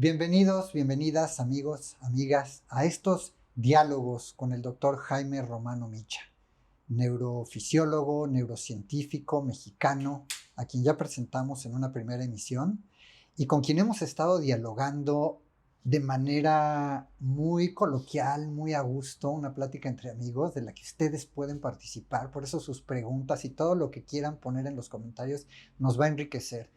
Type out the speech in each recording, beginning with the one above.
Bienvenidos, bienvenidas amigos, amigas, a estos diálogos con el doctor Jaime Romano Micha, neurofisiólogo, neurocientífico mexicano, a quien ya presentamos en una primera emisión y con quien hemos estado dialogando de manera muy coloquial, muy a gusto, una plática entre amigos de la que ustedes pueden participar. Por eso sus preguntas y todo lo que quieran poner en los comentarios nos va a enriquecer.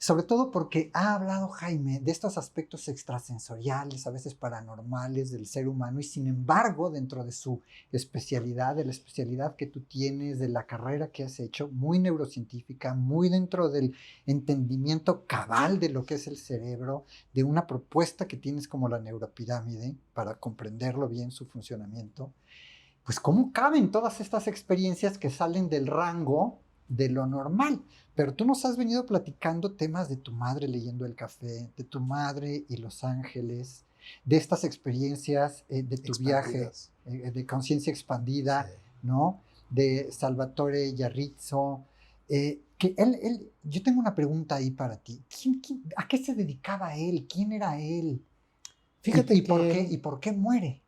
Sobre todo porque ha hablado Jaime de estos aspectos extrasensoriales, a veces paranormales del ser humano, y sin embargo, dentro de su especialidad, de la especialidad que tú tienes, de la carrera que has hecho, muy neurocientífica, muy dentro del entendimiento cabal de lo que es el cerebro, de una propuesta que tienes como la neuropirámide, para comprenderlo bien su funcionamiento, pues cómo caben todas estas experiencias que salen del rango de lo normal. Pero tú nos has venido platicando temas de tu madre leyendo el café, de tu madre y Los Ángeles, de estas experiencias de tu viaje de conciencia expandida, Sí. ¿no? De Salvatore Yarrizzo. Yo tengo una pregunta ahí para ti. ¿A qué se dedicaba él? ¿Quién era él? Fíjate ¿Y que por qué muere?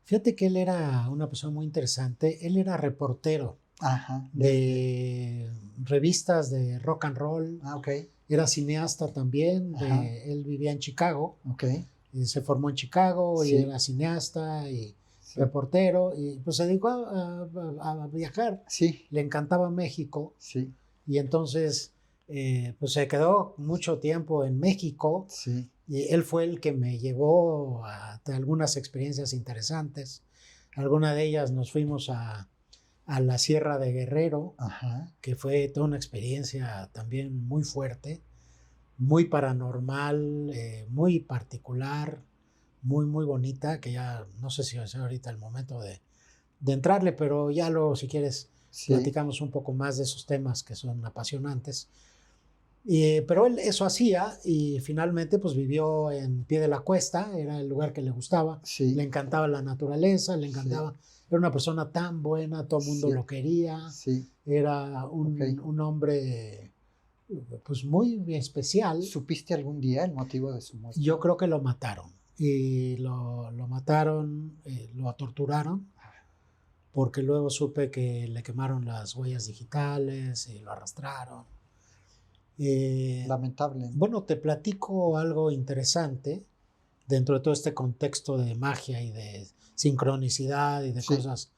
fíjate que él era una persona muy interesante. Él era reportero Ajá. de revistas de rock and roll. Ok. Era cineasta también. Ajá. Él vivía en Chicago. Ok. Y se formó en Chicago y Sí. era cineasta y Sí. reportero. Y pues se dedicó a viajar. Sí. Le encantaba México. Sí. Y entonces pues se quedó mucho tiempo en México. Sí. Y él fue el que me llevó a algunas experiencias interesantes. Alguna de ellas nos fuimos a la Sierra de Guerrero, Ajá. que fue toda una experiencia también muy fuerte, muy paranormal, muy particular, muy, muy bonita, que ya no sé si va a ser ahorita el momento de entrarle, pero ya luego, si quieres, Sí. platicamos un poco más de esos temas que son apasionantes. Pero él eso hacía y finalmente pues vivió en Pie de la Cuesta, era el lugar que le gustaba, Sí. le encantaba la naturaleza, le encantaba, era una persona tan buena, todo el mundo Sí. lo quería, Sí. era Ok. un hombre pues muy especial. ¿Supiste algún día el motivo de su muerte? Yo creo que lo mataron y lo mataron, lo torturaron, porque luego supe que le quemaron las huellas digitales y lo arrastraron. Lamentable. Bueno, te platico algo interesante dentro de todo este contexto de magia y de sincronicidad y de Sí. cosas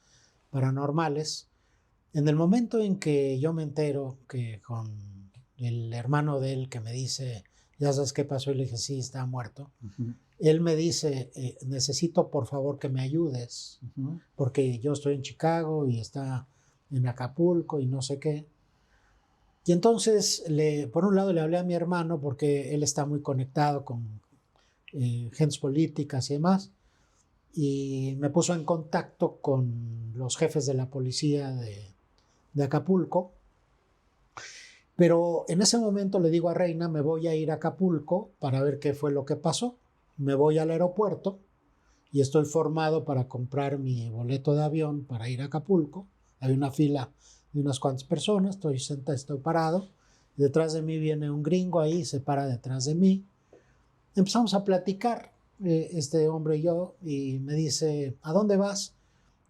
paranormales. En el momento en que yo me entero que con el hermano de él que me dice, ya sabes qué pasó, y le dije, sí, está muerto. Uh-huh. Él me dice, necesito por favor que me ayudes, Uh-huh. porque yo estoy en Chicago y está en Acapulco y no sé qué. Y entonces, por un lado, le hablé a mi hermano porque él está muy conectado con gentes políticas y demás, y me puso en contacto con los jefes de la policía de Acapulco. Pero en ese momento le digo a Reina, me voy a ir a Acapulco para ver qué fue lo que pasó. Me voy al aeropuerto y estoy formado para comprar mi boleto de avión para ir a Acapulco. Hay una fila de unas cuantas personas, estoy sentado, estoy parado. Detrás de mí viene un gringo ahí, se para detrás de mí. Empezamos a platicar, este hombre y yo, y me dice, ¿a dónde vas?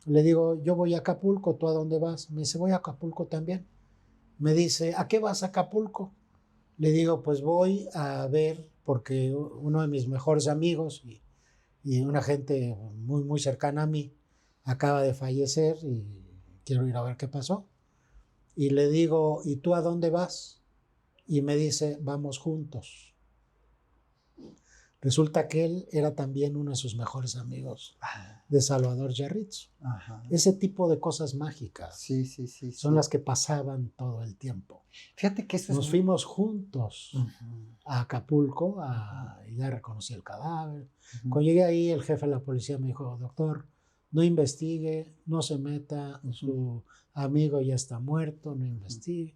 Le digo, yo voy a Acapulco, ¿tú a dónde vas? Me dice, voy a Acapulco también. Me dice, ¿a qué vas a Acapulco? Le digo, pues voy a ver, porque uno de mis mejores amigos y una gente muy, muy cercana a mí acaba de fallecer y quiero ir a ver qué pasó. Y le digo, ¿y tú a dónde vas? Y me dice, vamos juntos. Resulta que él era también uno de sus mejores amigos de Salvador Yarrizzo. Ajá. Ese tipo de cosas mágicas Sí, sí, sí. son sí. las que pasaban todo el tiempo. Fíjate que eso Nos fuimos juntos Uh-huh. a Acapulco, y ya reconocí el cadáver. Uh-huh. Cuando llegué ahí, el jefe de la policía me dijo, doctor, no investigue, no se meta, su amigo ya está muerto, no investigue.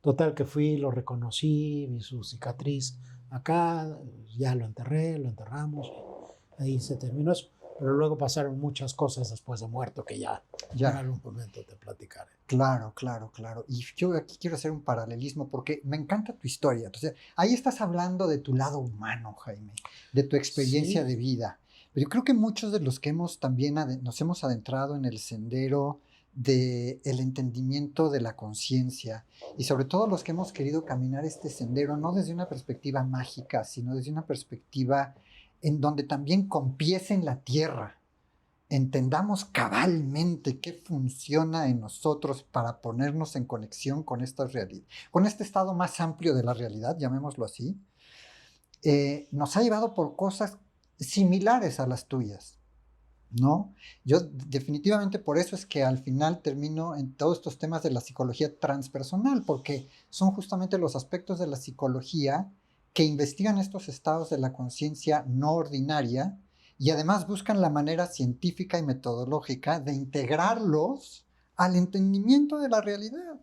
Total que fui, lo reconocí, vi su cicatriz acá, ya lo enterramos, ahí se terminó eso. Pero luego pasaron muchas cosas después de muerto que ya en algún momento te platicaré. Claro. Y yo aquí quiero hacer un paralelismo porque me encanta tu historia. Entonces, ahí estás hablando de tu lado humano, Jaime, de tu experiencia de vida. Pero yo creo que muchos de los que nos hemos adentrado en el sendero del entendimiento de la conciencia y sobre todo los que hemos querido caminar este sendero no desde una perspectiva mágica, sino desde una perspectiva en donde también con pies en la tierra entendamos cabalmente qué funciona en nosotros para ponernos en conexión con esta realidad, con este estado más amplio de la realidad, llamémoslo así, nos ha llevado por cosas similares a las tuyas, ¿no? Yo definitivamente por eso es que al final termino en todos estos temas de la psicología transpersonal, porque son justamente los aspectos de la psicología que investigan estos estados de la conciencia no ordinaria y además buscan la manera científica y metodológica de integrarlos al entendimiento de la realidad,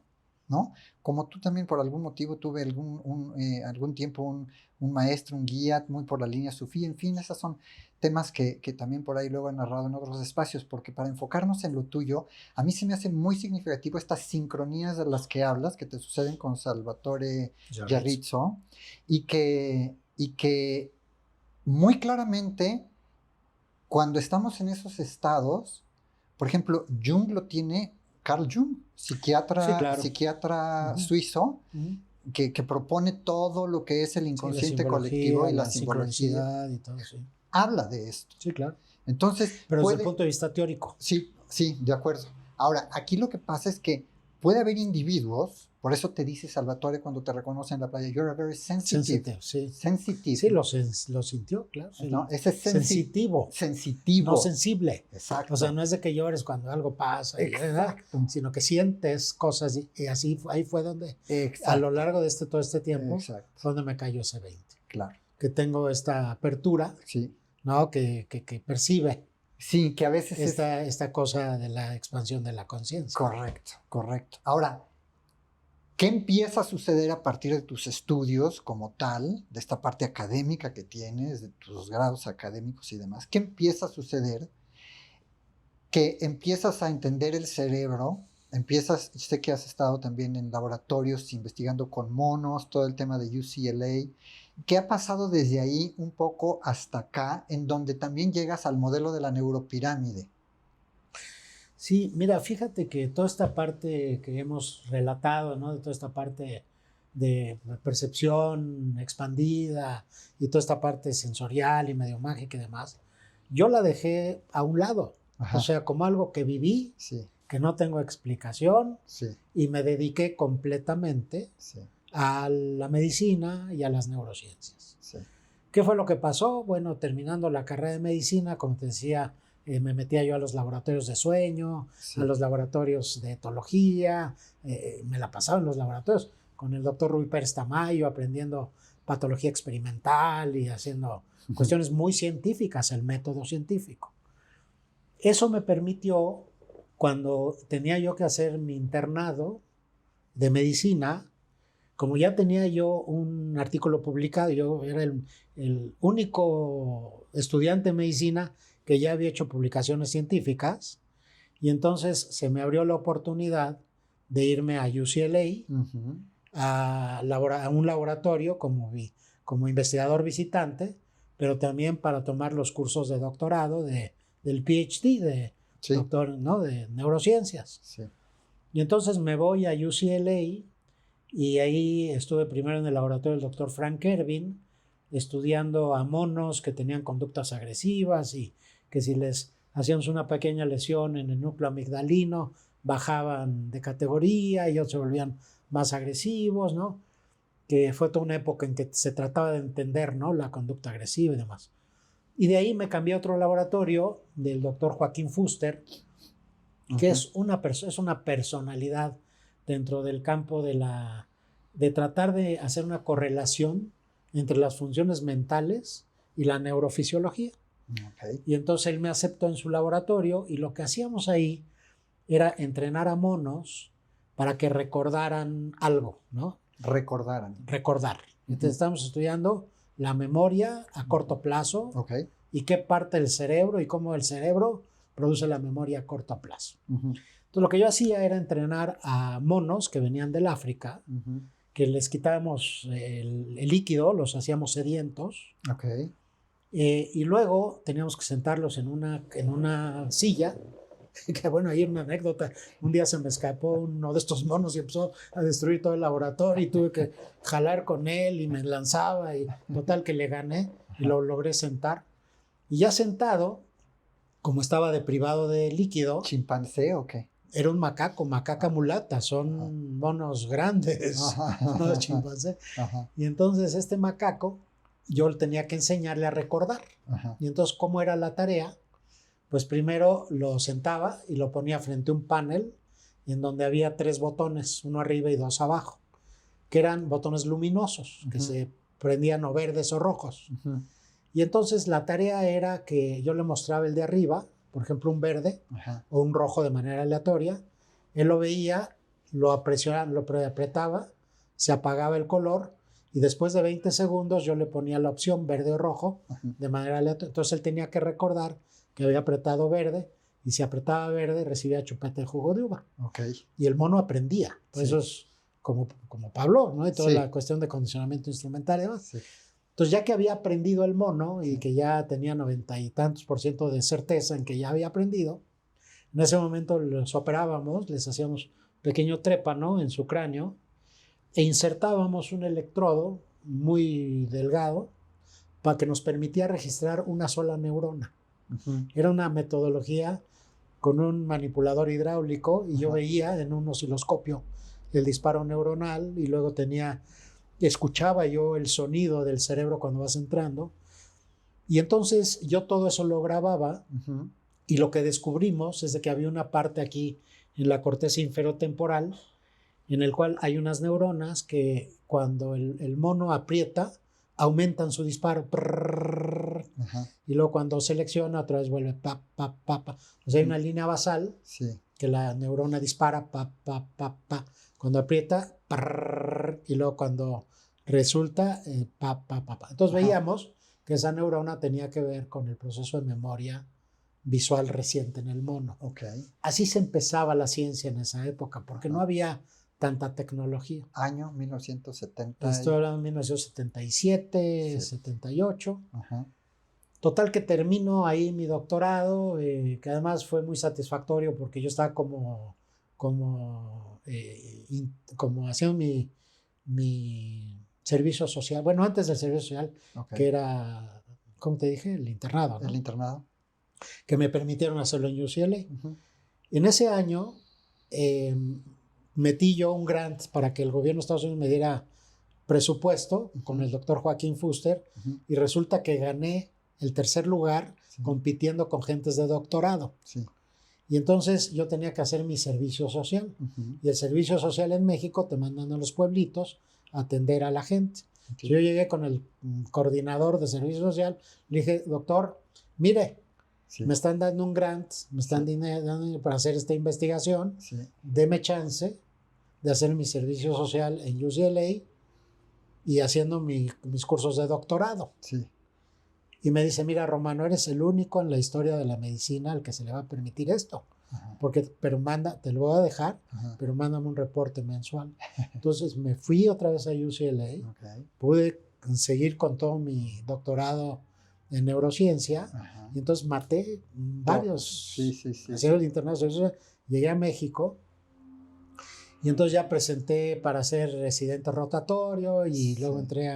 ¿no? Como tú también por algún motivo tuve algún tiempo un maestro, un guía muy por la línea sufí, en fin, esos son temas que también por ahí luego he narrado en otros espacios, porque para enfocarnos en lo tuyo, a mí se me hace muy significativo estas sincronías de las que hablas, que te suceden con Salvatore Yarrizzo, y que muy claramente cuando estamos en esos estados, por ejemplo, Jung lo tiene, Carl Jung, psiquiatra suizo, que propone todo lo que es el inconsciente colectivo y la simbología y todo, sí. Habla de esto. Sí, claro. Entonces, pero desde el punto de vista teórico. Sí, de acuerdo. Ahora, aquí lo que pasa es que puede haber individuos, por eso te dice Salvatore cuando te reconoce en la playa, you're a very sensitive. Sensitive. Sí, lo sintió, claro. No, ese es sensitivo. No sensible. Exacto. O sea, no es de que llores cuando algo pasa, sino que sientes cosas y así ahí fue donde, a lo largo de todo este tiempo, fue donde me cayó ese 20. Claro. Que tengo esta apertura, ¿no? Que percibe. Sí, que a veces esta cosa de la expansión de la conciencia. Correcto. Ahora, ¿qué empieza a suceder a partir de tus estudios como tal, de esta parte académica que tienes, de tus grados académicos y demás? ¿Qué empieza a suceder? Que empiezas a entender el cerebro, sé que has estado también en laboratorios investigando con monos, todo el tema de UCLA. ¿Qué ha pasado desde ahí un poco hasta acá, en donde también llegas al modelo de la neuropirámide? Sí, mira, fíjate que toda esta parte que hemos relatado, ¿no? De toda esta parte de percepción expandida y toda esta parte sensorial y medio mágica y demás, yo la dejé a un lado. O sea, como algo que viví, que no tengo explicación, y me dediqué completamente a la medicina y a las neurociencias. ¿Qué fue lo que pasó? Bueno, terminando la carrera de medicina, como te decía, me metía yo a los laboratorios de sueño, a los laboratorios de etología, me la pasaba en los laboratorios con el doctor Rui Pérez Tamayo, aprendiendo patología experimental y haciendo cuestiones muy científicas, el método científico. Eso me permitió, cuando tenía yo que hacer mi internado de medicina, como ya tenía yo un artículo publicado, yo era el único estudiante de medicina que ya había hecho publicaciones científicas, y entonces se me abrió la oportunidad de irme a UCLA, a un laboratorio como investigador visitante, pero también para tomar los cursos de doctorado del PhD, doctor, ¿no? De neurociencias. Y entonces me voy a UCLA y ahí estuve primero en el laboratorio del doctor Frank Ervin, estudiando a monos que tenían conductas agresivas y que si les hacíamos una pequeña lesión en el núcleo amigdalino, bajaban de categoría y otros se volvían más agresivos, ¿no? Que fue toda una época en que se trataba de entender, ¿no? La conducta agresiva y demás. Y de ahí me cambié a otro laboratorio del doctor Joaquín Fuster, que es una personalidad dentro del campo de tratar de hacer una correlación entre las funciones mentales y la neurofisiología. Y entonces él me aceptó en su laboratorio y lo que hacíamos ahí era entrenar a monos para que recordaran algo, ¿no? Recordar. Entonces estamos estudiando la memoria a corto plazo Ok. y qué parte del cerebro y cómo el cerebro produce la memoria a corto plazo. Entonces lo que yo hacía era entrenar a monos que venían del África, que les quitábamos el líquido, los hacíamos sedientos. Ok. Y luego teníamos que sentarlos en una silla. Que bueno, ahí una anécdota. Un día se me escapó uno de estos monos y empezó a destruir todo el laboratorio y tuve que jalar con él y me lanzaba y total que le gané y lo logré sentar. Y ya sentado, como estaba deprivado de líquido. ¿Chimpancé o qué? Era un macaca mulata, son monos grandes, no chimpancé. Y entonces este macaco, yo tenía que enseñarle a recordar. Y entonces, ¿cómo era la tarea? Pues primero lo sentaba y lo ponía frente a un panel en donde había 3 botones, uno arriba y 2 abajo, que eran botones luminosos, que se prendían o verdes o rojos. Y entonces la tarea era que yo le mostraba el de arriba, por ejemplo un verde o un rojo de manera aleatoria, él lo veía, lo apretaba, se apagaba el color y después de 20 segundos yo le ponía la opción verde o rojo de manera aleatoria. Entonces él tenía que recordar que había apretado verde y si apretaba verde recibía chupeta de jugo de uva. Y el mono aprendía. Pues eso es como Pablo, ¿no? Y toda la cuestión de condicionamiento instrumental y demás. Entonces, ya que había aprendido el mono y que ya tenía 90 y tantos % de certeza en que ya había aprendido, en ese momento los operábamos, les hacíamos pequeño trépano en su cráneo e insertábamos un electrodo muy delgado para que nos permitía registrar una sola neurona. Era una metodología con un manipulador hidráulico y yo veía en un osciloscopio el disparo neuronal y luego escuchaba yo el sonido del cerebro cuando vas entrando y entonces yo todo eso lo grababa y lo que descubrimos es de que había una parte aquí en la corteza inferotemporal en el cual hay unas neuronas que cuando el mono aprieta aumentan su disparo y luego cuando selecciona otra vez vuelve pa. O sea, hay una línea basal que la neurona dispara pa. Cuando aprieta y luego cuando resulta pa. Entonces veíamos que esa neurona tenía que ver con el proceso de memoria visual reciente en el mono. Así se empezaba la ciencia en esa época porque no había tanta tecnología. Año 1970. Estoy hablando de 1977, 78. Total que termino ahí mi doctorado, que además fue muy satisfactorio porque yo estaba como haciendo mi servicio social. Bueno, antes del servicio social, que era, ¿cómo te dije? El internado, ¿no? El internado. Que me permitieron hacerlo en UCLA. En ese año metí yo un grant para que el gobierno de Estados Unidos me diera presupuesto con el doctor Joaquín Fuster y resulta que gané el 3er lugar compitiendo con gentes de doctorado. Y entonces yo tenía que hacer mi servicio social. Y el servicio social en México te mandan a los pueblitos a atender a la gente. Yo llegué con el coordinador de servicio social, le dije, doctor, mire, me están dando un grant, me están dando para hacer esta investigación, deme chance de hacer mi servicio social en UCLA y haciendo mis cursos de doctorado. Y me dice, mira, Romano, eres el único en la historia de la medicina al que se le va a permitir esto. Pero te lo voy a dejar, pero mándame un reporte mensual. Entonces me fui otra vez a UCLA, pude seguir con todo mi doctorado en neurociencia, y entonces maté varios hacer el internado. Llegué a México, y entonces ya presenté para ser residente rotatorio, y luego entré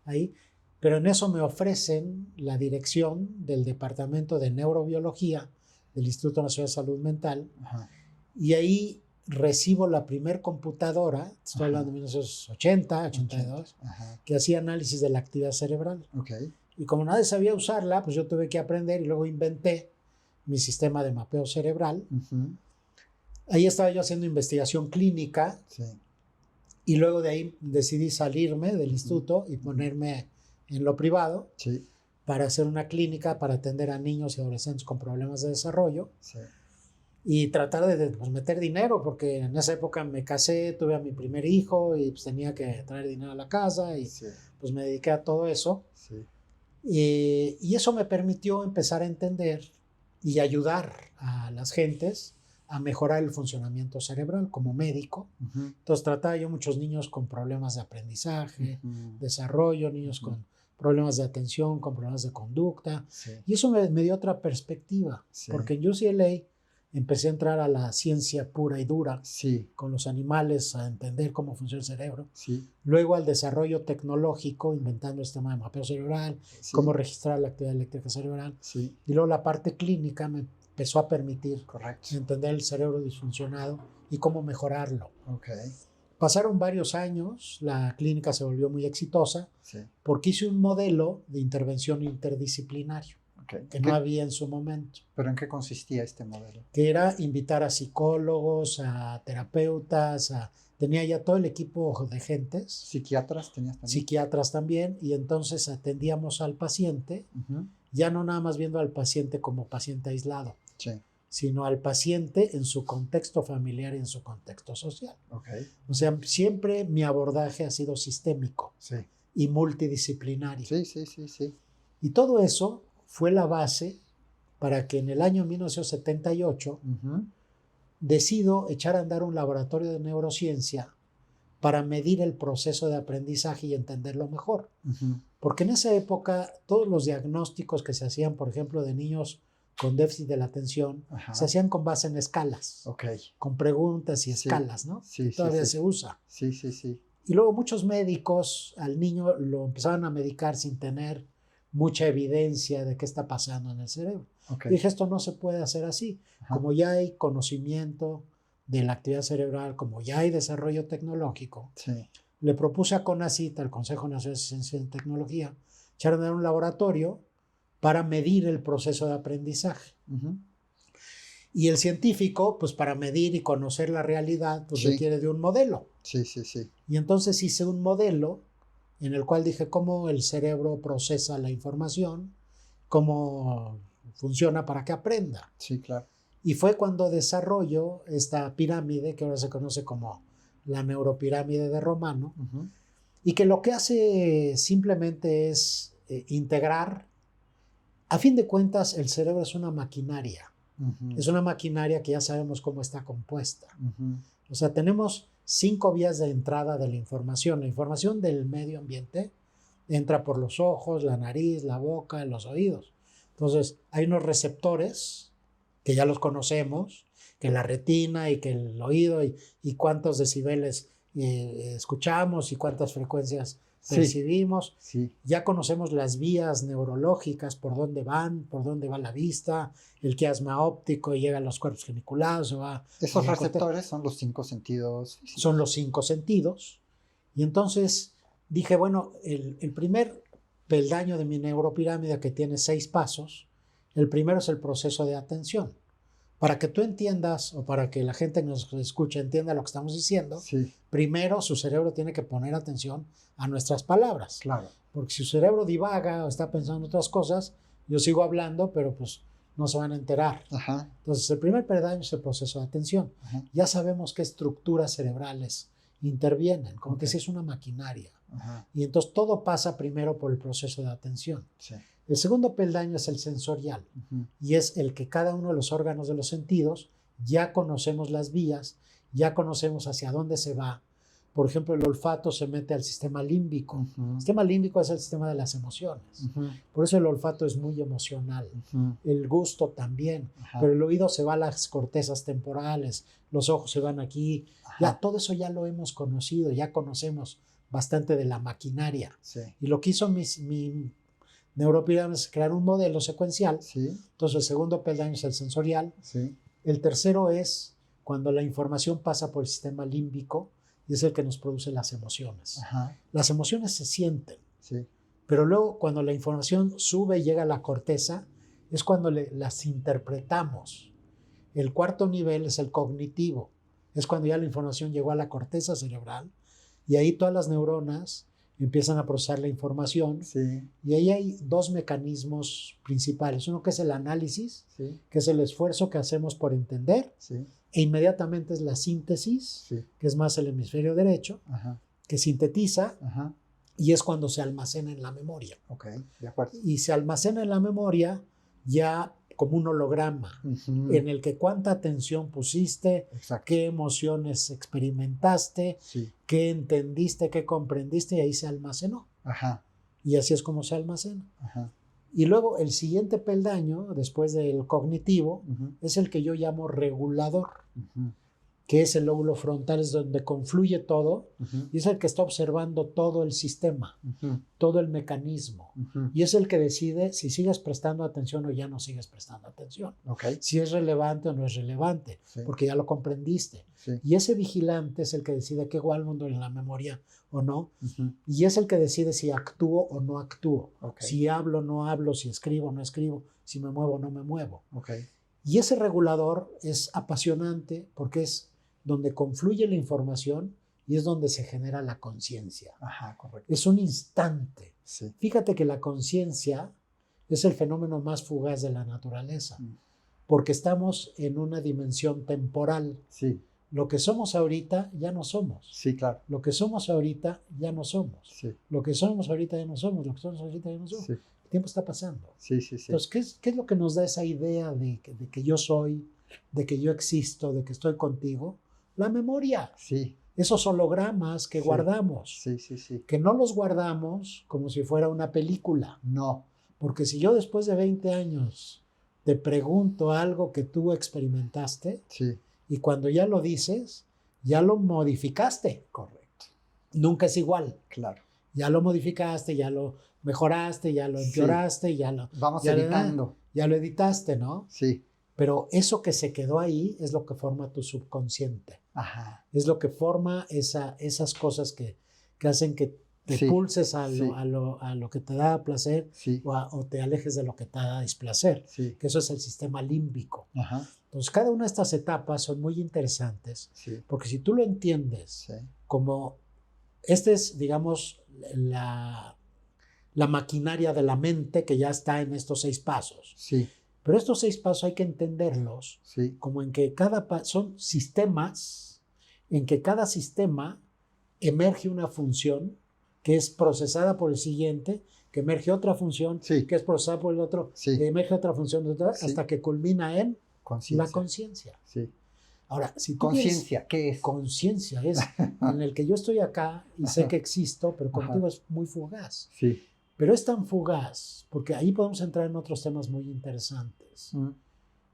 ahí. Pero en eso me ofrecen la dirección del Departamento de Neurobiología del Instituto Nacional de Salud Mental. Y ahí recibo la primer computadora, estoy hablando de 1980, 82, que hacía análisis de la actividad cerebral. Y como nadie sabía usarla, pues yo tuve que aprender y luego inventé mi sistema de mapeo cerebral. Ahí estaba yo haciendo investigación clínica. Y luego de ahí decidí salirme del instituto y ponerme en lo privado para hacer una clínica para atender a niños y adolescentes con problemas de desarrollo. y tratar de pues, meter dinero, porque en esa época me casé, tuve a mi primer hijo y pues tenía que traer dinero a la casa y Sí, pues me dediqué a todo eso. sí. Y eso me permitió empezar a entender y ayudar a las gentes a mejorar el funcionamiento cerebral como médico. Ujú, Entonces trataba yo muchos niños con problemas de aprendizaje, ujú, desarrollo, niños ujú. con problemas de atención, con problemas de conducta. Sí, Y eso me dio otra perspectiva, sí, porque en UCLA empecé a entrar a la ciencia pura y dura, sí, con los animales, a entender cómo funciona el cerebro. sí, Luego al desarrollo tecnológico, inventando el sistema de mapeo cerebral, cómo sí, registrar la actividad eléctrica cerebral. sí, Y luego la parte clínica me empezó a permitir correcto. entender el cerebro disfuncionado y cómo mejorarlo. Ok, Pasaron varios años, la clínica se volvió muy exitosa sí, porque hice un modelo de intervención interdisciplinario ok. que no había en su momento, ¿Pero en qué consistía este modelo? que era invitar a psicólogos, a terapeutas, tenía ya todo el equipo de gentes, ¿Psiquiatras tenías también? psiquiatras también, y entonces atendíamos al paciente, Ujú, ya no nada más viendo al paciente como paciente aislado, sí, sino al paciente en su contexto familiar y en su contexto social. ok, O sea, siempre mi abordaje ha sido sistémico sí, y multidisciplinario. sí, sí, sí, sí. Y todo eso fue la base para que en el año 1978 Ujú, decido echar a andar un laboratorio de neurociencia para medir el proceso de aprendizaje y entenderlo mejor. ujú, Porque en esa época todos los diagnósticos que se hacían, por ejemplo, de niños con déficit de la atención, ajá, se hacían con base en escalas, ok, con preguntas y sí, escalas, ¿no? sí, Que sí, todavía sí, se usa. sí, sí, sí, Y luego muchos médicos al niño lo empezaban a medicar sin tener mucha evidencia de qué está pasando en el cerebro. ok, Dije, esto no se puede hacer así. ajá, Como ya hay conocimiento de la actividad cerebral, como ya hay desarrollo tecnológico, sí, le propuse a CONACYT, al Consejo Nacional de Ciencia y Tecnología, echar a andar un laboratorio para medir el proceso de aprendizaje. ujú, Y el científico, pues para medir y conocer la realidad, pues sí, requiere de un modelo. sí, sí, sí, Y entonces hice un modelo en el cual dije cómo el cerebro procesa la información, cómo funciona para que aprenda. sí, claro, Y fue cuando desarrollo esta pirámide, que ahora se conoce como la neuropirámide de Romano, ujú, y que lo que hace simplemente es integrar. A fin de cuentas, el cerebro es una maquinaria. ujú, Es una maquinaria que ya sabemos cómo está compuesta. ujú, O sea, tenemos 5 vías de entrada de la información. La información del medio ambiente entra por los ojos, la nariz, la boca, los oídos. Entonces, hay unos receptores que ya los conocemos, que la retina y que el oído y cuántos decibeles escuchamos y cuántas frecuencias sí, percibimos. sí, Ya conocemos las vías neurológicas, por dónde van, por dónde va la vista, el quiasma óptico y llega a los cuerpos geniculados, se va a esos la corteza. receptores son los 5 sentidos Son físicos. los 5 sentidos. Y entonces dije, bueno, el primer peldaño de mi neuropirámide, que tiene 6 pasos, el primero es el proceso de atención. Para que tú entiendas, o para que la gente que nos escucha entienda lo que estamos diciendo, Sí, primero su cerebro tiene que poner atención a nuestras palabras. claro, Porque si su cerebro divaga o está pensando en otras cosas, yo sigo hablando, pero pues no se van a enterar. ajá, Entonces, el primer peldaño es el proceso de atención. ajá, Ya sabemos qué estructuras cerebrales intervienen, como que ok, si es una maquinaria. ajá, Y entonces todo pasa primero por el proceso de atención. sí, El segundo peldaño es el sensorial, ujú, y es el que cada uno de los órganos de los sentidos ya conocemos las vías, ya conocemos hacia dónde se va. Por ejemplo, el olfato se mete al sistema límbico. ujú, El sistema límbico es el sistema de las emociones. ujú, Por eso el olfato es muy emocional. ujú, El gusto también. ajá, Pero el oído se va a las cortezas temporales, los ojos se van aquí. Ya ajá, todo eso ya lo hemos conocido, ya conocemos bastante de la maquinaria. sí, Y lo que hizo mi neuropirámide es crear un modelo secuencial. sí, Entonces el segundo peldaño es el sensorial. sí, El tercero es cuando la información pasa por el sistema límbico y es el que nos produce las emociones. ajá, Las emociones se sienten, sí, pero luego cuando la información sube y llega a la corteza es cuando las interpretamos. El cuarto nivel es el cognitivo. Es cuando ya la información llegó a la corteza cerebral y ahí todas las neuronas empiezan a procesar la información. Sí. Y ahí hay dos mecanismos principales. Uno que es el análisis, Sí. que es el esfuerzo que hacemos por entender, Sí. e inmediatamente es la síntesis, Sí. que es más el hemisferio derecho, Ajá. que sintetiza, Ajá. y es cuando se almacena en la memoria. Ok, de acuerdo. Y se almacena en la memoria ya como un holograma, en el que cuánta atención pusiste, Exacto. qué emociones experimentaste, Sí. qué entendiste, qué comprendiste, y ahí se almacenó. Ajá. Y así es como se almacena. Ajá. Y luego el siguiente peldaño, después del cognitivo, es el que yo llamo regulador, que es el lóbulo frontal, es donde confluye todo, y es el que está observando todo el sistema, todo el mecanismo, y es el que decide si sigues prestando atención o ya no sigues prestando atención, Okay. si es relevante o no es relevante, Sí. porque ya lo comprendiste. Sí. Y ese vigilante es el que decide qué guardo en la memoria o no, y es el que decide si actúo o no actúo, Okay. si hablo o no hablo, si escribo o no escribo, si me muevo o no me muevo. Okay. Y ese regulador es apasionante porque es donde confluye la información y es donde se genera la conciencia. Ajá, correcto. Es un instante. Sí. Fíjate que la conciencia es el fenómeno más fugaz de la naturaleza, porque estamos en una dimensión temporal. Sí. Lo que somos ahorita ya no somos. Sí, claro. Lo que somos ahorita ya no somos. Sí. Lo que somos ahorita ya no somos. Lo que somos ahorita ya no somos. Sí. El tiempo está pasando. Sí, sí, sí. Entonces, ¿qué es lo que nos da esa idea de que yo soy, de que yo existo, de que estoy contigo? La memoria. Sí. Esos hologramas que Sí. guardamos. Sí, sí, sí. Que no los guardamos como si fuera una película. No. Porque si yo después de 20 años te pregunto algo que tú experimentaste, Sí. y cuando ya lo dices, ya lo modificaste. Correcto. Nunca es igual. Claro. Ya lo modificaste, ya lo mejoraste, ya lo empeoraste, ya lo... Vamos ya editando. Ya lo editaste, ¿no? Sí. Pero eso que se quedó ahí es lo que forma tu subconsciente. Ajá. Es lo que forma esas cosas que hacen que te Sí, pulses a sí. lo que te da placer Sí. o te alejes de lo que te da displacer. Sí. Que eso es el sistema límbico. Ajá. Entonces, cada una de estas etapas son muy interesantes, Sí. porque si tú lo entiendes Sí. como, es, digamos, la maquinaria de la mente que ya está en estos 6 pasos. Sí. Pero estos 6 pasos hay que entenderlos Sí. como en que son sistemas, en que cada sistema emerge una función que es procesada por el siguiente, que emerge otra función, Sí. que es procesada por el otro, Sí. que emerge otra función, Sí. hasta que culmina en Conciencia. la conciencia. Sí. Ahora, si tú quieres- Conciencia, ¿qué es? conciencia es en el que yo estoy acá y sé Ajá. que existo, pero contigo Ajá. es muy fugaz. Sí. Pero es tan fugaz, porque ahí podemos entrar en otros temas muy interesantes. Mm.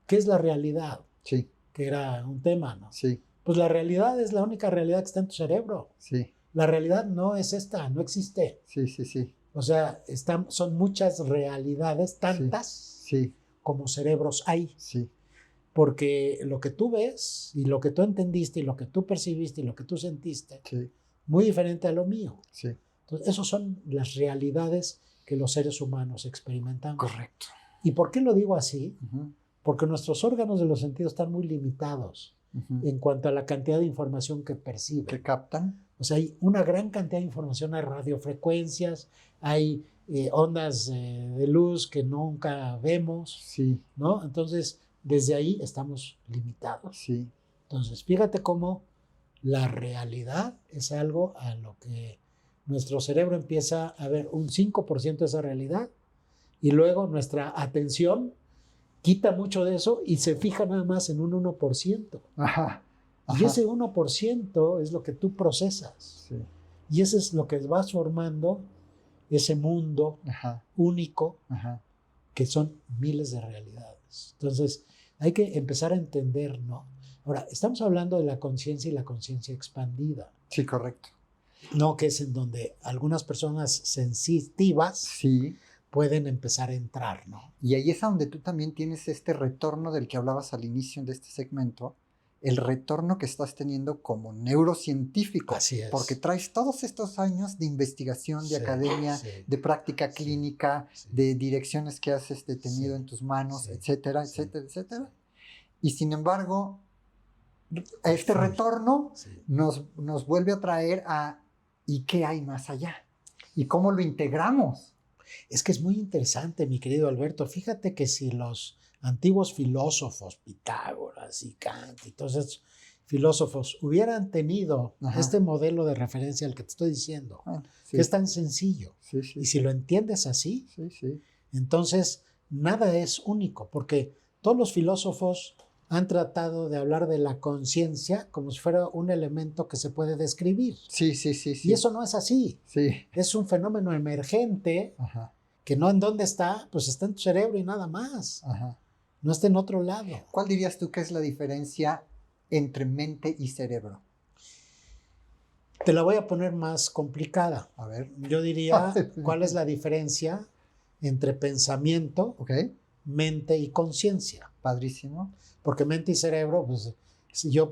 ¿Qué es la realidad? Sí. Que era un tema, ¿no? Sí. Pues la realidad es la única realidad que está en tu cerebro. Sí. La realidad no es esta, no existe. Sí, sí, sí. O sea, son muchas realidades, tantas Sí. como cerebros hay. Sí. Porque lo que tú ves y lo que tú entendiste y lo que tú percibiste y lo que tú sentiste, Sí. muy diferente a lo mío. Sí. Entonces, esas son las realidades que los seres humanos experimentamos. Correcto. ¿Y por qué lo digo así? Ujú. Porque nuestros órganos de los sentidos están muy limitados Ujú. en cuanto a la cantidad de información que perciben. ¿Qué captan? O sea, hay una gran cantidad de información, hay radiofrecuencias, hay ondas de luz que nunca vemos, Sí. ¿no? Entonces, desde ahí estamos limitados. Sí. Entonces, fíjate cómo la realidad es algo a lo que nuestro cerebro empieza a ver un 5% de esa realidad y luego nuestra atención quita mucho de eso y se fija nada más en un 1%. Ajá. Y Ajá. ese 1% es lo que tú procesas. Sí. Y eso es lo que vas formando ese mundo Ajá. único Ajá. que son miles de realidades. Entonces, hay que empezar a entender, ¿no? Ahora, estamos hablando de la conciencia y la conciencia expandida, Sí, correcto. ¿no? Que es en donde algunas personas sensitivas Sí. pueden empezar a entrar, ¿no? Y ahí es a donde tú también tienes este retorno del que hablabas al inicio de este segmento, el retorno que estás teniendo como neurocientífico. Así es. Porque traes todos estos años de investigación, de Sí, academia, sí. de práctica Sí, clínica, sí. de direcciones que has tenido Sí, en tus manos, sí, etcétera, sí. etcétera, etcétera. Y sin embargo, este Sí. retorno Sí. nos vuelve a traer a ¿y qué hay más allá? ¿Y cómo lo integramos? Es que es muy interesante, mi querido Alberto. Fíjate que si los antiguos filósofos, Pitágoras y Kant y todos esos filósofos hubieran tenido este modelo de referencia al que te estoy diciendo, Sí. que es tan sencillo, y si lo entiendes así, entonces nada es único, porque todos los filósofos han tratado de hablar de la conciencia como si fuera un elemento que se puede describir. Sí. Y eso no es así. Sí. Es un fenómeno emergente que no en dónde está, pues está en tu cerebro y nada más. No está en otro lado. ¿Cuál dirías tú que es la diferencia entre mente y cerebro? Te la voy a poner más complicada. A ver. Yo diría, ¿cuál es la diferencia entre pensamiento, mente y conciencia? Padrísimo. Porque mente y cerebro, pues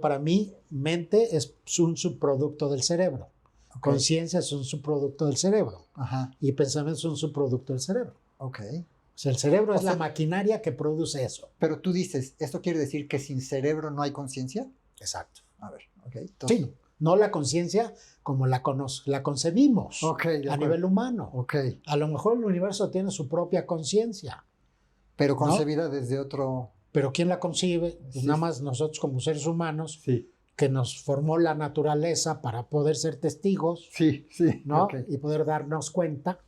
para mí, mente es un subproducto del cerebro. Conciencia es un subproducto del cerebro. Y pensamiento es un subproducto del cerebro. O sea, el cerebro es la maquinaria que produce eso. Pero tú dices, ¿esto quiere decir que sin cerebro no hay conciencia? Exacto. A ver, entonces... Sí, no la conciencia como la concebimos a nivel humano. A lo mejor el universo tiene su propia conciencia. Pero concebida desde otro... Pero ¿quién la concibe? Pues nada más nosotros como seres humanos, que nos formó la naturaleza para poder ser testigos, ¿no? Y poder darnos cuenta.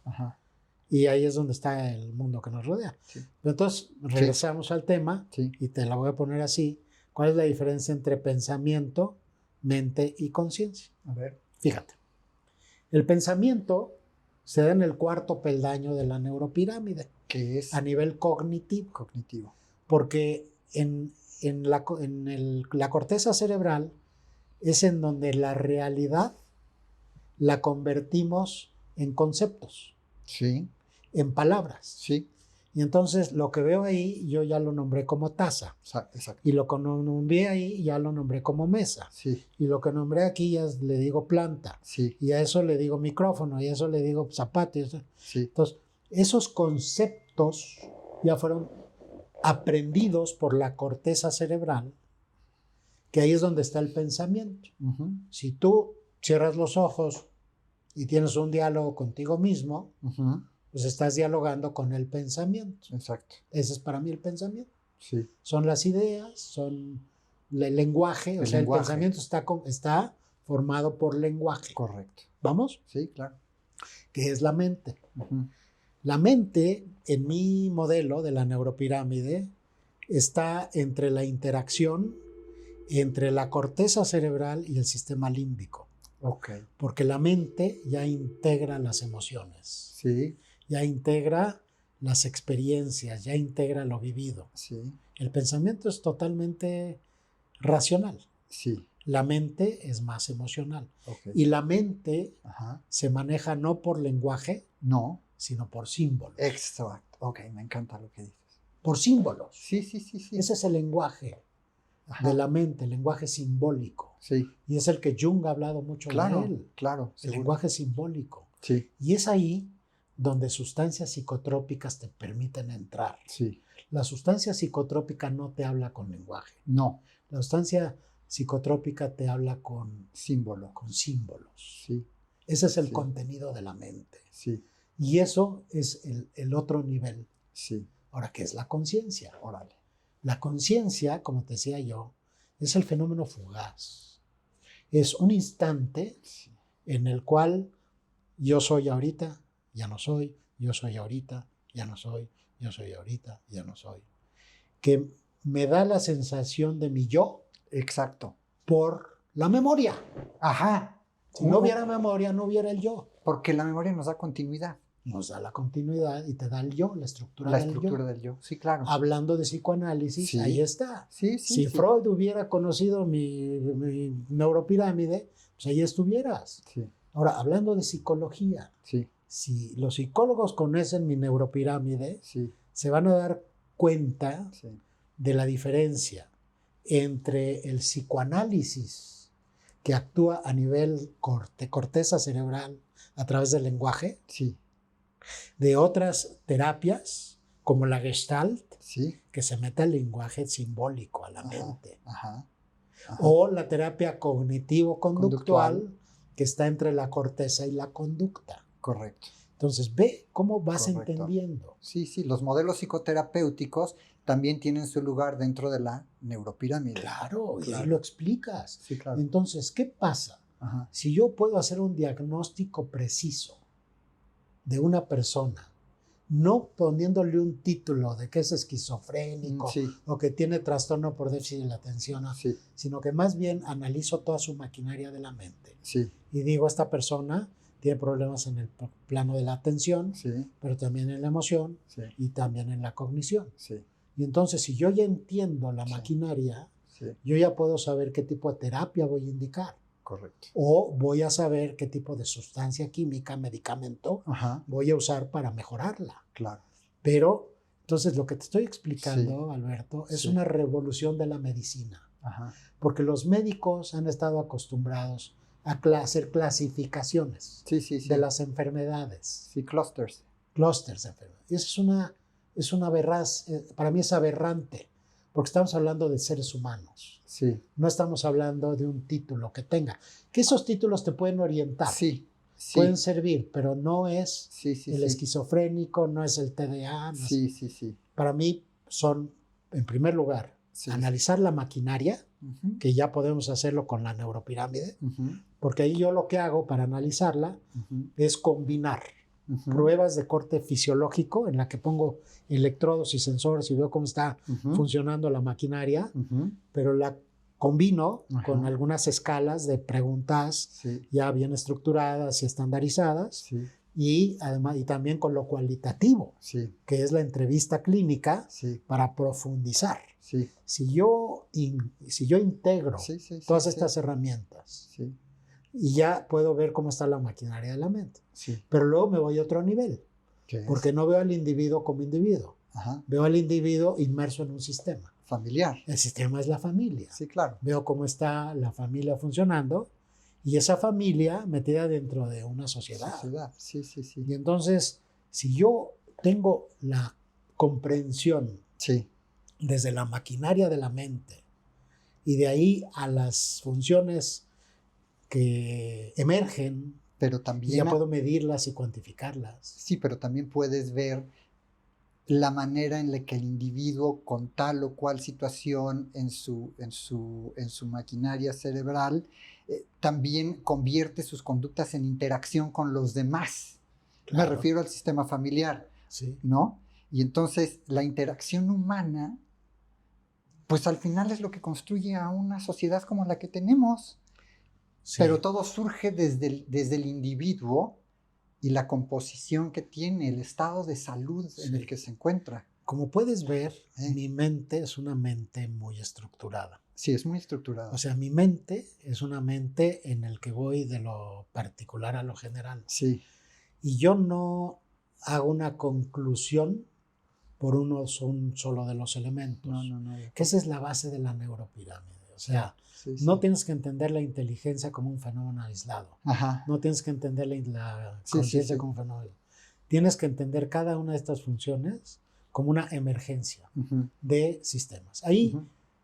Y ahí es donde está el mundo que nos rodea. Pero entonces, regresamos al tema y te la voy a poner así. ¿Cuál es la diferencia entre pensamiento, mente y conciencia? A ver. Fíjate. El pensamiento se da en el cuarto peldaño de la neuropirámide. ¿Qué es? A nivel cognitivo. Porque en la corteza cerebral es en donde la realidad la convertimos en conceptos. En palabras. Y entonces lo que veo ahí, yo ya lo nombré como taza. Exacto. Y lo que nombré ahí, ya lo nombré como mesa. Y lo que nombré aquí, ya le digo planta. Y a eso le digo micrófono, y a eso le digo zapato. Entonces, esos conceptos ya fueron aprendidos por la corteza cerebral, que ahí es donde está el pensamiento. Si tú cierras los ojos y tienes un diálogo contigo mismo, pues estás dialogando con el pensamiento. Exacto. Ese es para mí el pensamiento. Son las ideas, son el lenguaje, el pensamiento está formado por lenguaje. Correcto. ¿Vamos? Sí, claro. Que es la mente. La mente, en mi modelo de la neuropirámide, está entre la interacción entre la corteza cerebral y el sistema límbico. Porque la mente ya integra las emociones. Ya integra las experiencias, ya integra lo vivido. El pensamiento es totalmente racional. La mente es más emocional. Y la mente se maneja no por lenguaje, sino por símbolos. Exacto. Me encanta lo que dices. Por símbolos. Sí. Ese es el lenguaje de la mente, el lenguaje simbólico. Y es el que Jung ha hablado mucho de él. Claro. El lenguaje simbólico. Sí. Y es ahí donde sustancias psicotrópicas te permiten entrar. Sí. La sustancia psicotrópica no te habla con lenguaje. No. La sustancia psicotrópica te habla con símbolos. Con símbolos. Sí. Ese es el contenido de la mente. Sí. Y eso es el otro nivel. Sí. Ahora, ¿qué es la conciencia? Órale. La conciencia, como te decía yo, es el fenómeno fugaz. Es un instante en el cual yo soy ahorita, ya no soy, yo soy ahorita, ya no soy, yo soy ahorita, ya no soy. Que me da la sensación de mi yo. Exacto. Por la memoria. Si no hubiera memoria, no hubiera el yo. Porque la memoria nos da continuidad. Nos da la continuidad y te da el yo, la estructura del yo. Sí, claro. Hablando de psicoanálisis, ahí está. Si Freud hubiera conocido mi neuropirámide, pues ahí estuvieras. Ahora, hablando de psicología, si los psicólogos conocen mi neuropirámide, se van a dar cuenta de la diferencia entre el psicoanálisis que actúa a nivel corteza cerebral a través del lenguaje, de otras terapias como la Gestalt, que se mete al lenguaje simbólico, a la mente, o la terapia cognitivo-conductual, que está entre la corteza y la conducta. Correcto. Entonces, ve cómo vas Correcto. entendiendo. Sí, sí, los modelos psicoterapéuticos también tienen su lugar dentro de la neuropirámide. Claro, y ahí Claro. lo explicas. Sí, claro. Entonces, ¿qué pasa? Ajá. Si yo puedo hacer un diagnóstico preciso de una persona, no poniéndole un título de que es esquizofrénico Sí, o que tiene trastorno por déficit de la atención, sí, sino que más bien analizo toda su maquinaria de la mente sí, y digo, esta persona tiene problemas en el plano de la atención, sí, pero también en la emoción sí, y también en la cognición. sí, Y entonces, si yo ya entiendo la Sí. maquinaria, sí, yo ya puedo saber qué tipo de terapia voy a indicar. correcto. O voy a saber qué tipo de sustancia química, medicamento, Ajá, voy a usar para mejorarla. claro. Pero, entonces, lo que te estoy explicando, Sí. Alberto, es Sí. una revolución de la medicina. Ajá, Porque los médicos han estado acostumbrados a hacer clasificaciones sí, sí, sí. de las enfermedades, Sí, clusters. clústeres de enfermedades. Y eso es una para mí es aberrante, porque estamos hablando de seres humanos. Sí, No estamos hablando de un título que tenga. Que esos títulos te pueden orientar, sí, sí, pueden servir, pero no es sí, sí, el sí. esquizofrénico, no es el TDA. No es- Sí, sí, sí. Para mí son, en primer lugar, Sí, analizar la maquinaria, Ujú, que ya podemos hacerlo con la neuropirámide, ujú, porque ahí yo lo que hago para analizarla ujú, es combinar ujú, pruebas de corte fisiológico en la que pongo electrodos y sensores y veo cómo está ujú, funcionando la maquinaria, ujú. pero la combino Ajá. con algunas escalas de preguntas Sí, ya bien estructuradas y estandarizadas sí, y además y también con lo cualitativo, sí, que es la entrevista clínica sí, para profundizar. sí, Si yo integro sí, sí, todas sí, estas sí, herramientas sí, y ya puedo ver cómo está la maquinaria de la mente, sí. pero luego me voy a otro nivel, ¿Qué es? porque no veo al individuo como individuo, Ajá, veo al individuo inmerso en un sistema. familiar. El sistema es la familia. Sí, claro. Veo cómo está la familia funcionando y esa familia metida dentro de una sociedad. Sociedad. Sí, sí, sí. Y entonces, si yo tengo la comprensión Sí, desde la maquinaria de la mente y de ahí a las funciones que emergen, pero y también, ya puedo medirlas y cuantificarlas. sí, pero también puedes ver la manera en la que el individuo con tal o cual situación en su maquinaria cerebral también convierte sus conductas en interacción con los demás. Me Claro. refiero al sistema familiar, Sí. ¿no? Y entonces la interacción humana, pues al final es lo que construye a una sociedad como la que tenemos. Sí. Pero todo surge desde el individuo y la composición que tiene, el estado de salud en el que se encuentra. Como puedes ver, mi mente es una mente muy estructurada. Sí, es muy estructurada. O sea, mi mente es una mente en el que voy de lo particular a lo general. Sí. Y yo no hago una conclusión por un solo de los elementos. No. Que esa es la base de la neuropirámide. O sea, sí. no tienes que entender la inteligencia como un fenómeno aislado. Ajá. No tienes que entender la Sí, conciencia sí. como un fenómeno. Tienes que entender cada una de estas funciones como una emergencia de sistemas. Ahí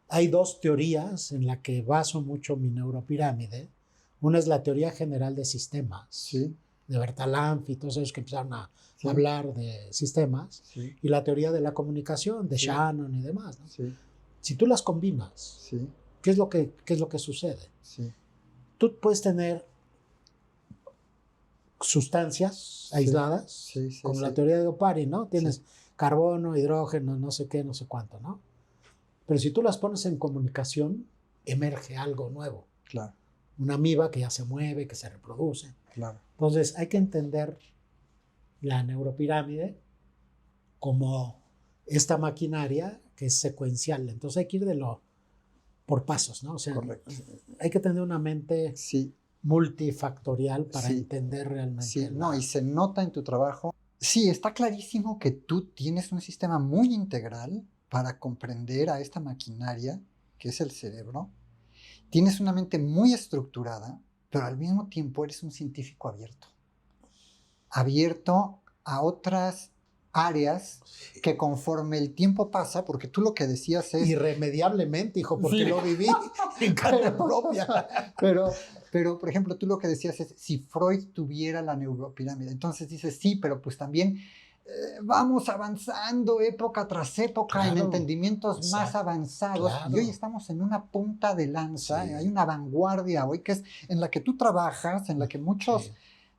hay dos teorías en las que baso mucho mi neuropirámide. Una es la teoría general de sistemas, Sí. de Bertalanffy y todos ellos que empezaron a hablar de sistemas, Sí. y la teoría de la comunicación, de Sí. Shannon y demás, ¿no? Sí. Si tú las combinas, Sí. ¿qué es lo que sucede? Sí. Tú puedes tener sustancias aisladas, Sí, como la teoría de Oparin, ¿no? Tienes carbono, hidrógeno, no sé qué, no sé cuánto, ¿no? Pero si tú las pones en comunicación, emerge algo nuevo. Claro. Una amiba que ya se mueve, que se reproduce. Claro. Entonces hay que entender la neuropirámide como esta maquinaria que es secuencial. Entonces hay que ir por pasos, ¿no? O sea, correcto. Hay que tener una mente multifactorial para entender realmente. Sí, no, y se nota en tu trabajo. Sí, está clarísimo que tú tienes un sistema muy integral para comprender a esta maquinaria que es el cerebro. Tienes una mente muy estructurada, pero al mismo tiempo eres un científico abierto. Abierto a áreas que conforme el tiempo pasa, porque tú lo que decías es... Irremediablemente, hijo, porque lo viví en carne propia. Pero, por ejemplo, tú lo que decías es, si Freud tuviera la neuropirámide, entonces dices, sí, pero pues también vamos avanzando época tras época en entendimientos más avanzados, y hoy estamos en una punta de lanza, hay una vanguardia hoy que es en la que tú trabajas, en la que muchos...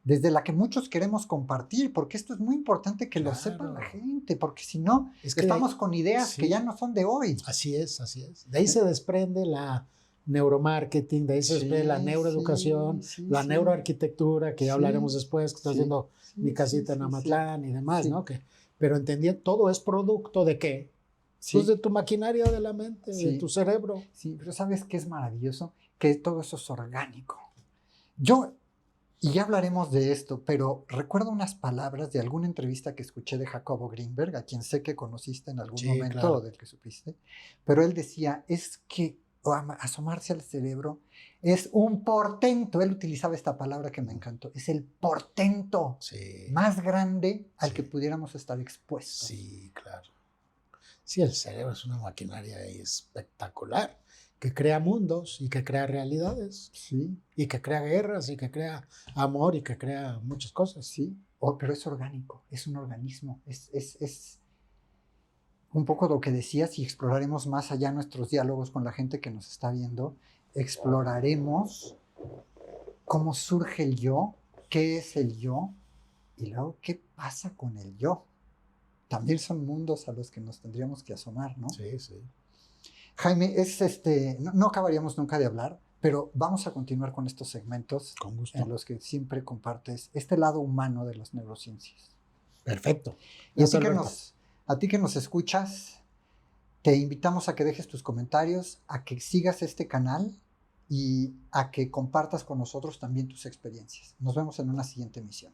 desde la que muchos queremos compartir, porque esto es muy importante que lo sepan la gente, porque si no, estamos con ideas que ya no son de hoy. Así es, así es. De ahí se desprende la neuromarketing, de ahí se desprende la neuroeducación, la neuroarquitectura, que ya hablaremos después, que estoy haciendo mi casita en Amatlán y demás, ¿no? Pero entendí, todo es producto ¿de qué? Pues de tu maquinaria de la mente, de tu cerebro. Sí, pero ¿sabes qué es maravilloso? Que todo eso es orgánico. Y ya hablaremos de esto, pero recuerdo unas palabras de alguna entrevista que escuché de Jacobo Greenberg, a quien sé que conociste en algún momento, o del que supiste, pero él decía, es que asomarse al cerebro es un portento, él utilizaba esta palabra que me encantó, es el portento más grande al que pudiéramos estar expuestos. Sí, claro. Sí, el cerebro es una maquinaria espectacular, que crea mundos y que crea realidades, y que crea guerras y que crea amor y que crea muchas cosas. Sí, pero es orgánico, es un organismo, es un poco lo que decías, y exploraremos más allá nuestros diálogos con la gente que nos está viendo, exploraremos cómo surge el yo, qué es el yo, y luego qué pasa con el yo. También son mundos a los que nos tendríamos que asomar, ¿no? Sí, sí. Jaime, no acabaríamos nunca de hablar, pero vamos a continuar con estos segmentos en los que siempre compartes este lado humano de las neurociencias. Perfecto. Y a ti que nos escuchas, te invitamos a que dejes tus comentarios, a que sigas este canal y a que compartas con nosotros también tus experiencias. Nos vemos en una siguiente emisión.